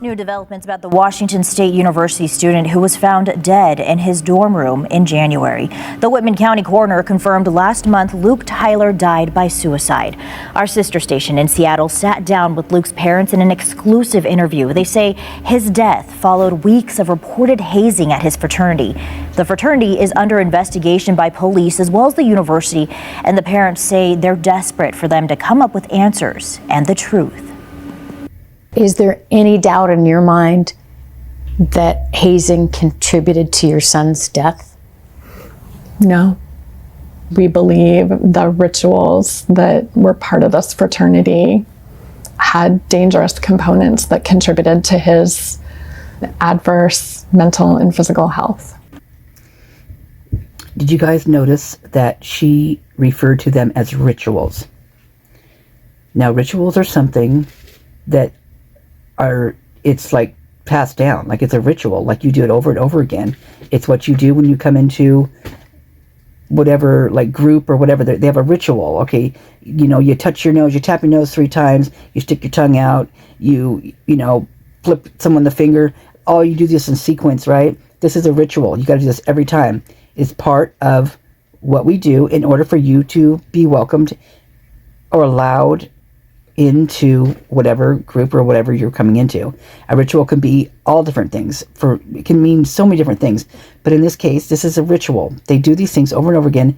New developments about the Washington State University student who was found dead in his dorm room in January. The Whitman County coroner confirmed last month Luke Tyler died by suicide. Our sister station in Seattle sat down with Luke's parents in an exclusive interview. They say his death followed weeks of reported hazing at his fraternity. The fraternity is under investigation by police as well as the university, and the parents say they're desperate for them to come up with answers and the truth. Is there any doubt in your mind that hazing contributed to your son's death? No. We believe the rituals that were part of this fraternity had dangerous components that contributed to his adverse mental and physical health. Did you guys notice that she referred to them as rituals? Now, rituals are something that it's like passed down, like it's a ritual, like you do it over and over again. It's what you do when you come into whatever like group or whatever. They have a ritual. Okay, you touch your nose, you tap your nose 3 times, you stick your tongue out, you flip someone the finger. All you do this in sequence, right? This is a ritual. You got to do this every time. It's part of what we do in order for you to be welcomed or allowed into whatever group or whatever you're coming into. A ritual can be all different things. It can mean so many different things. But in this case, this is a ritual. They do these things over and over again,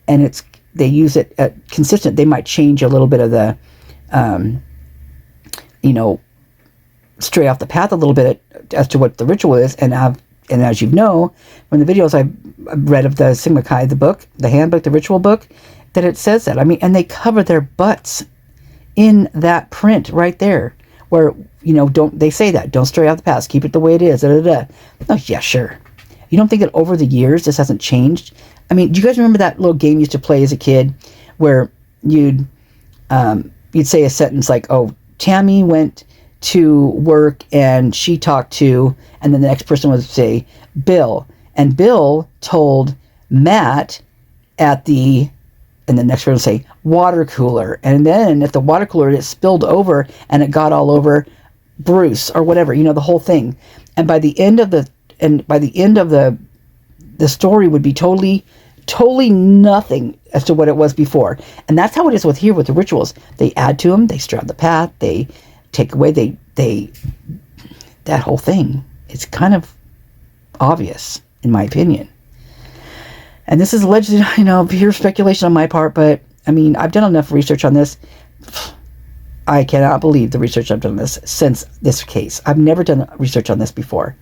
and they use it consistent. They might change a little bit of the, stray off the path a little bit as to what the ritual is. And as you know, from the videos I've read of the Sigma Chi, the book, the handbook, the ritual book, that it says that. And they cover their butts in that print right there, where they say that don't stray off the path, keep it the way it is. Oh yeah, sure. You don't think that over the years this hasn't changed? Do you guys remember that little game you used to play as a kid, where you'd say a sentence like, "Oh, Tammy went to work and she talked to," and then the next person would say Bill, and Bill told Matt and the next person would say water cooler, and then if the water cooler it spilled over and it got all over Bruce or whatever, the whole thing. And by the end of the story would be totally nothing as to what it was before. And that's how it is with the rituals. They add to them, they stir out the path, they take away, that whole thing. It's kind of obvious, in my opinion. And this is alleged, pure speculation on my part, but I've done enough research on this. I cannot believe the research I've done on this since this case. I've never done research on this before.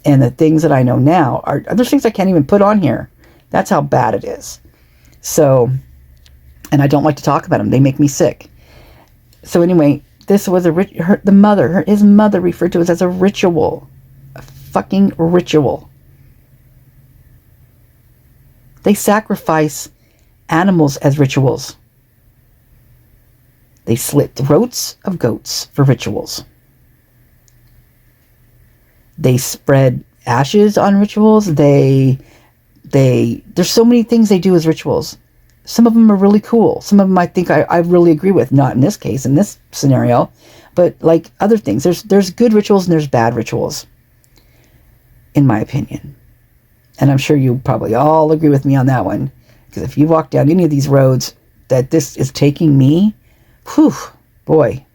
And the things that I know now are other things I can't even put on here. That's how bad it is. So, and I don't like to talk about them. They make me sick. So anyway, this was his mother referred to it as a ritual. A fucking ritual. They sacrifice animals as rituals. They slit throats of goats for rituals. They spread ashes on rituals. There's so many things they do as rituals. Some of them are really cool. Some of them I think I really agree with. Not in this case, in this scenario, but like other things. There's good rituals and there's bad rituals, in my opinion. And I'm sure you probably all agree with me on that one. Because if you walk down any of these roads that this is taking me, whew, boy,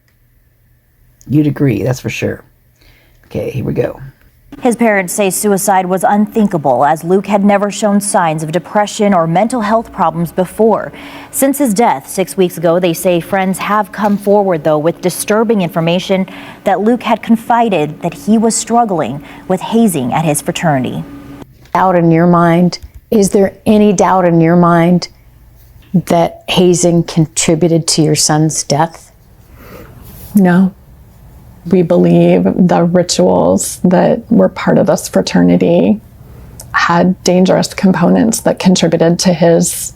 you'd agree, that's for sure. Okay, here we go. His parents say suicide was unthinkable, as Luke had never shown signs of depression or mental health problems before. Since his death 6 weeks ago, they say friends have come forward, though, with disturbing information that Luke had confided that he was struggling with hazing at his fraternity. Is there any doubt in your mind that hazing contributed to your son's death? No. We believe the rituals that were part of this fraternity had dangerous components that contributed to his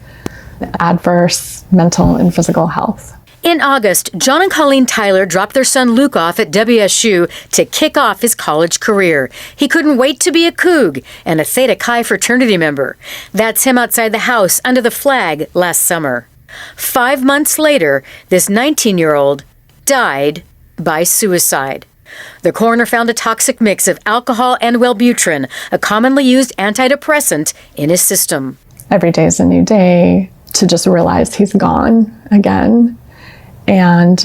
adverse mental and physical health. In August, John and Colleen Tyler dropped their son Luke off at WSU to kick off his college career. He couldn't wait to be a Coug and a Theta Chi fraternity member. That's him outside the house under the flag last summer. 5 months later, this 19-year-old died by suicide. The coroner found a toxic mix of alcohol and Wellbutrin, a commonly used antidepressant, in his system. Every day is a new day to just realize he's gone again. And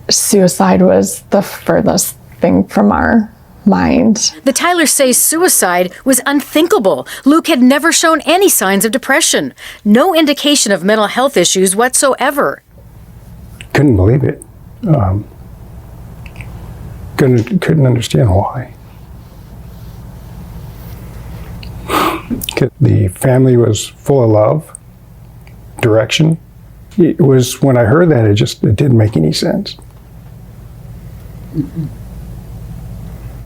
suicide was the furthest thing from our mind. The Tylers say suicide was unthinkable. Luke had never shown any signs of depression, no indication of mental health issues whatsoever. Couldn't believe it. Couldn't understand why. The family was full of love, direction. It was, when I heard that, it didn't make any sense.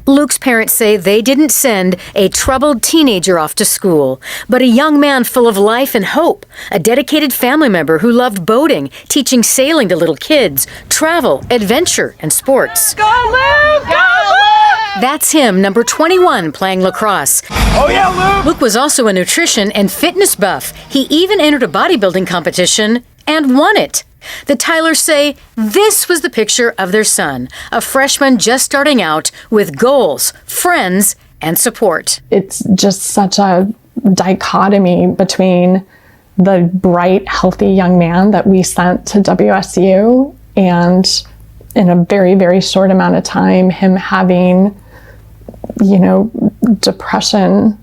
Luke's parents say they didn't send a troubled teenager off to school, but a young man full of life and hope, a dedicated family member who loved boating, teaching sailing to little kids, travel, adventure, and sports. Go Luke! Go Luke! That's him, number 21, playing lacrosse. Oh yeah, Luke! Luke was also a nutrition and fitness buff. He even entered a bodybuilding competition and won it. The Tylers say this was the picture of their son, a freshman just starting out with goals, friends, and support. It's just such a dichotomy between the bright, healthy young man that we sent to WSU and in a very, very short amount of time, him having, depression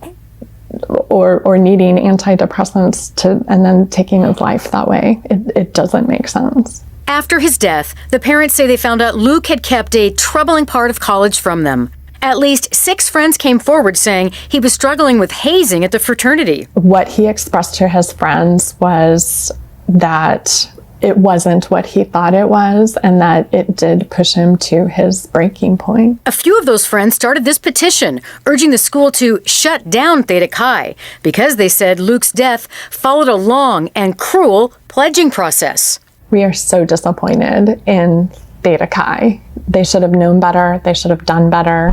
or needing antidepressants and then taking his life that way. It doesn't make sense. After his death, the parents say they found out Luke had kept a troubling part of college from them. At least 6 friends came forward saying he was struggling with hazing at the fraternity. What he expressed to his friends was that it wasn't what he thought it was, and that it did push him to his breaking point. A few of those friends started this petition, urging the school to shut down Theta Chi, because they said Luke's death followed a long and cruel pledging process. We are so disappointed in Theta Chi. They should have known better. They should have done better.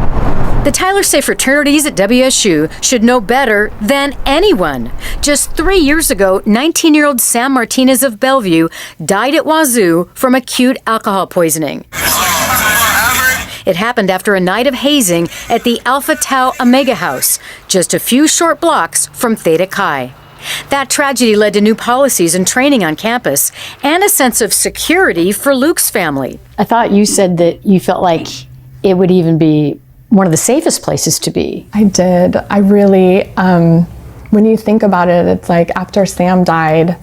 The Tylers say fraternities at WSU should know better than anyone. Just 3 years ago, 19-year-old Sam Martinez of Bellevue died at Wazoo from acute alcohol poisoning. It happened after a night of hazing at the Alpha Tau Omega House, just a few short blocks from Theta Chi. That tragedy led to new policies and training on campus and a sense of security for Luke's family. I thought you said that you felt like it would even be one of the safest places to be. I did. I really, when you think about it, it's like after Sam died,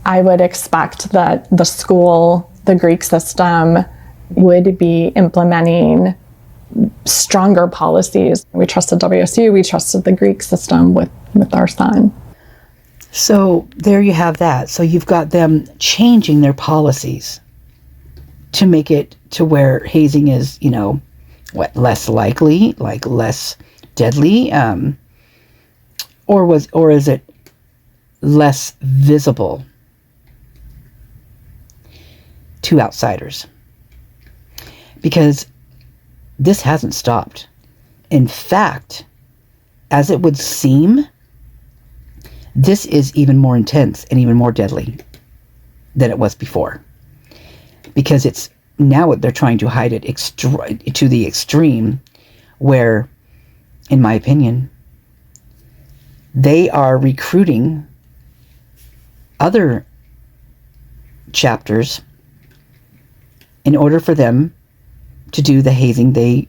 I would expect that the school, the Greek system, would be implementing stronger policies. We trusted WSU, we trusted the Greek system with our son. So there you have that. So you've got them changing their policies to make it to where hazing is, less likely, like less deadly, or is it less visible to outsiders? Because this hasn't stopped. In fact, as it would seem, this is even more intense and even more deadly than it was before. Because it's now they're trying to hide it to the extreme where, in my opinion, they are recruiting other chapters in order for them to do the hazing they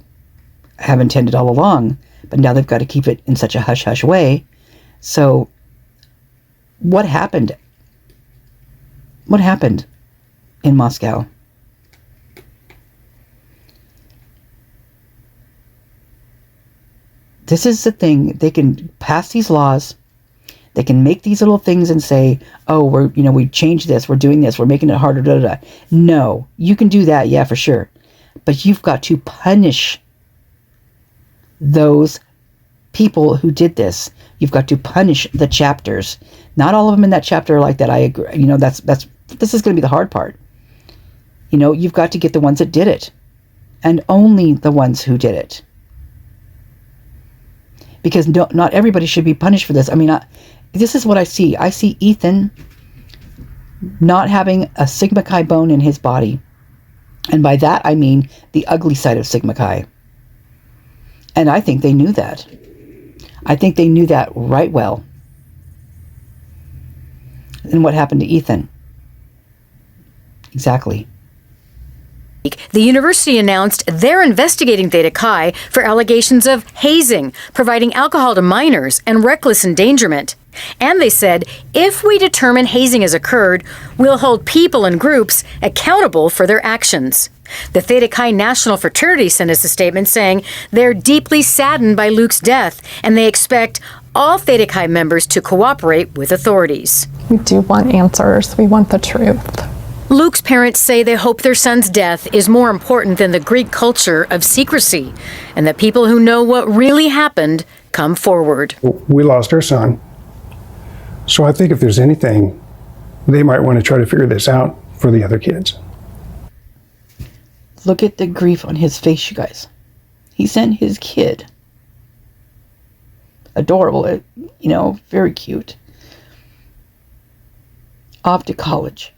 have intended all along. But now they've got to keep it in such a hush-hush way. So what happened? What happened in Moscow? This is the thing. They can pass these laws. They can make these little things and say, oh, we changed this. We're doing this. We're making it harder. Da, da, da. No, you can do that. Yeah, for sure. But you've got to punish those people who did this. You've got to punish the chapters. Not all of them in that chapter are like that. I agree. This is going to be the hard part. You've got to get the ones that did it, and only the ones who did it. Because not everybody should be punished for this. This is what I see. I see Ethan not having a sigma chi bone in his body. And by that, I mean the ugly side of Sigma Chi. And I think they knew that. I think they knew that right well. And what happened to Ethan? Exactly. The university announced they're investigating Theta Chi for allegations of hazing, providing alcohol to minors, and reckless endangerment. And they said, if we determine hazing has occurred, we'll hold people and groups accountable for their actions. The Theta Chi National Fraternity sent us a statement saying they're deeply saddened by Luke's death, and they expect all Theta Chi members to cooperate with authorities. We do want answers. We want the truth. Luke's parents say they hope their son's death is more important than the Greek culture of secrecy, and that people who know what really happened come forward. We lost our son. So I think if there's anything, they might want to try to figure this out for the other kids. Look at the grief on his face, you guys. He sent his kid. Adorable, very cute. Off to college.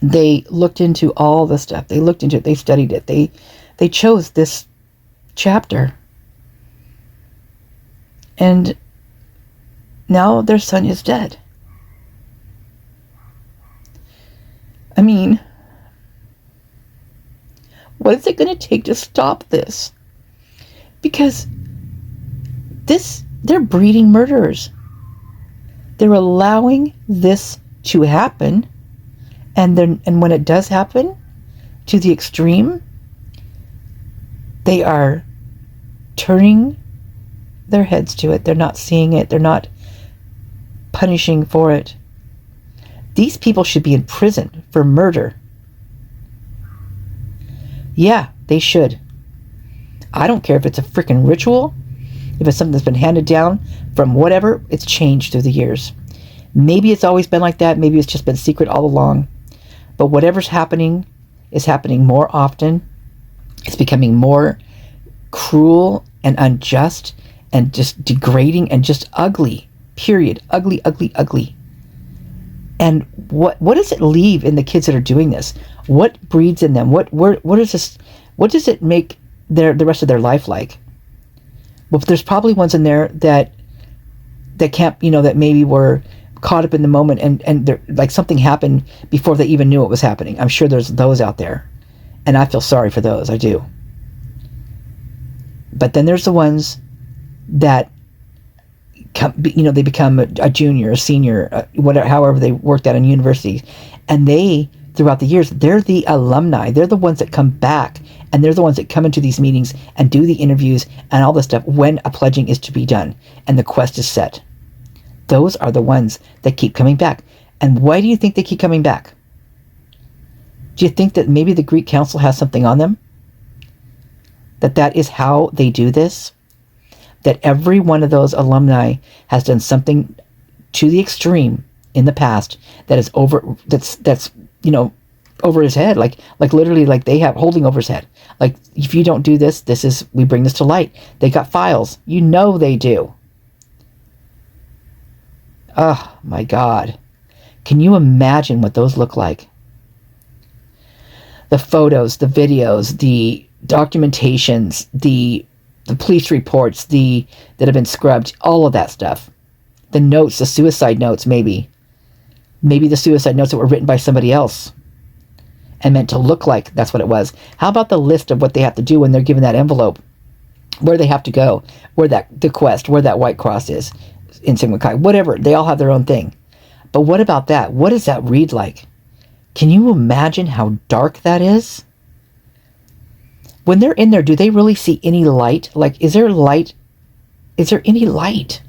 They looked into all the stuff. They looked into it. They studied it. They chose this chapter. And now their son is dead. I mean, what is it going to take to stop this? Because they're breeding murderers. They're allowing this to happen. And when it does happen to the extreme, they are turning their heads to it. They're not seeing it. They're not punishing for it. These people should be in prison for murder. Yeah, they should. I don't care if it's a freaking ritual, if it's something that's been handed down from whatever, it's changed through the years. Maybe it's always been like that. Maybe it's just been secret all along. But whatever's happening is happening more often. It's becoming more cruel and unjust and just degrading and just ugly. Period. Ugly, ugly, ugly. And what does it leave in the kids that are doing this? What breeds in them? What is this? What does it make the rest of their life like? Well, there's probably ones in there that can't, that maybe were caught up in the moment and like something happened before they even knew it was happening. I'm sure there's those out there, and I feel sorry for those. I do. But then there's the ones that they become a junior, a senior, whatever, however they worked out in university, and they, throughout the years, they're the alumni. They're the ones that come back, and they're the ones that come into these meetings and do the interviews and all this stuff when a pledging is to be done and the quest is set. Those are the ones that keep coming back. And why do you think they keep coming back? Do you think that maybe the Greek Council has something on them? That is how they do this? That every one of those alumni has done something to the extreme in the past that is that's over his head, like literally, like they have holding over his head. Like, if you don't do this, we bring this to light. They got files. They do. Oh my God. Can you imagine what those look like? The photos, the videos, the documentations, the police reports, that have been scrubbed, all of that stuff. The notes, the suicide notes, maybe the suicide notes that were written by somebody else and meant to look like that's what it was. How about the list of what they have to do when they're given that envelope? Where they have to go, the quest, where that white cross is in Sigma Chi, whatever. They all have their own thing. But what about that? What does that read like? Can you imagine how dark that is? When they're in there, do they really see any light? Like, is there light? Is there any light?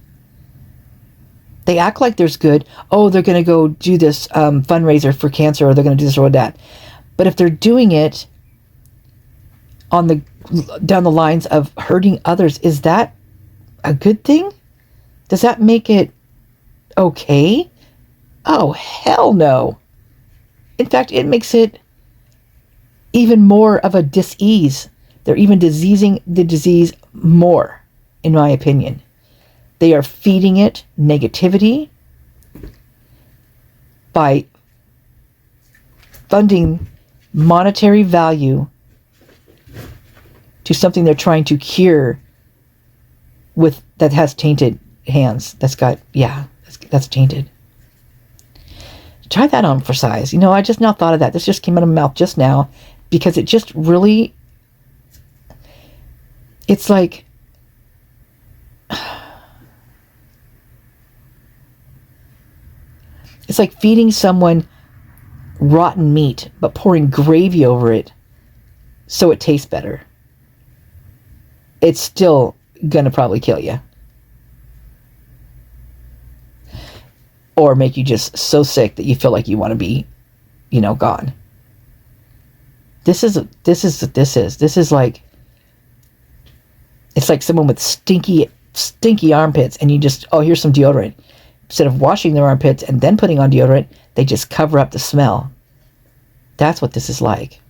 They act like there's good. Oh, they're going to go do this fundraiser for cancer, or they're going to do this or that. But if they're doing it down the lines of hurting others, is that a good thing? Does that make it okay? Oh, hell no. In fact, it makes it even more of a dis-ease. They're even diseasing the disease more, in my opinion. They are feeding it negativity by funding monetary value to something they're trying to cure with that has tainted hands. That's tainted. Try that on for size. You know, I just now thought of that. This just came out of my mouth just now because it just really, it's like, it's like feeding someone rotten meat, but pouring gravy over it so it tastes better. It's still gonna probably kill you. Or make you just so sick that you feel like you want to be, you know, gone. This is like, it's like someone with stinky armpits and you just, oh, here's some deodorant. Instead of washing their armpits and then putting on deodorant, they just cover up the smell. That's what this is like.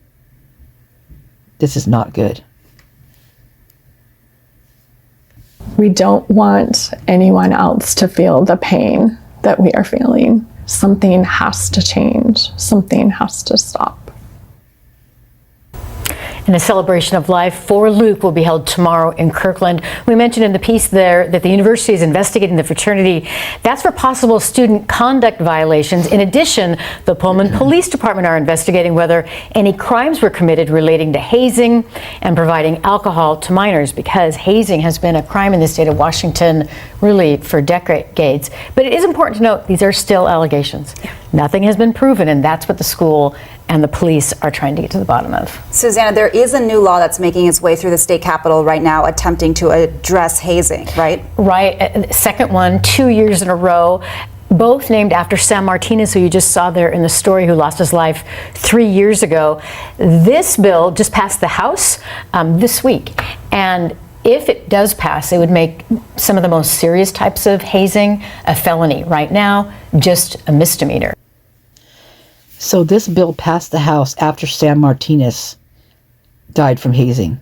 This is not good. We don't want anyone else to feel the pain that we are feeling. Something has to change. Something has to stop. And a celebration of life for Luke will be held tomorrow in Kirkland. We mentioned in the piece there that the university is investigating the fraternity. That's for possible student conduct violations. In addition, the Pullman Police Department are investigating whether any crimes were committed relating to hazing and providing alcohol to minors, because hazing has been a crime in the state of Washington really for decades. But it is important to note these are still allegations. Nothing has been proven, and that's what the school and the police are trying to get to the bottom of. Susanna, there is a new law that's making its way through the state capitol right now attempting to address hazing, right? Right. Second one, 2 years in a row. Both named after Sam Martinez, who you just saw there in the story, who lost his life 3 years ago. This bill just passed the House this week. And if it does pass, it would make some of the most serious types of hazing a felony. Right now, just a misdemeanor. So this bill passed the House after Sam Martinez died from hazing.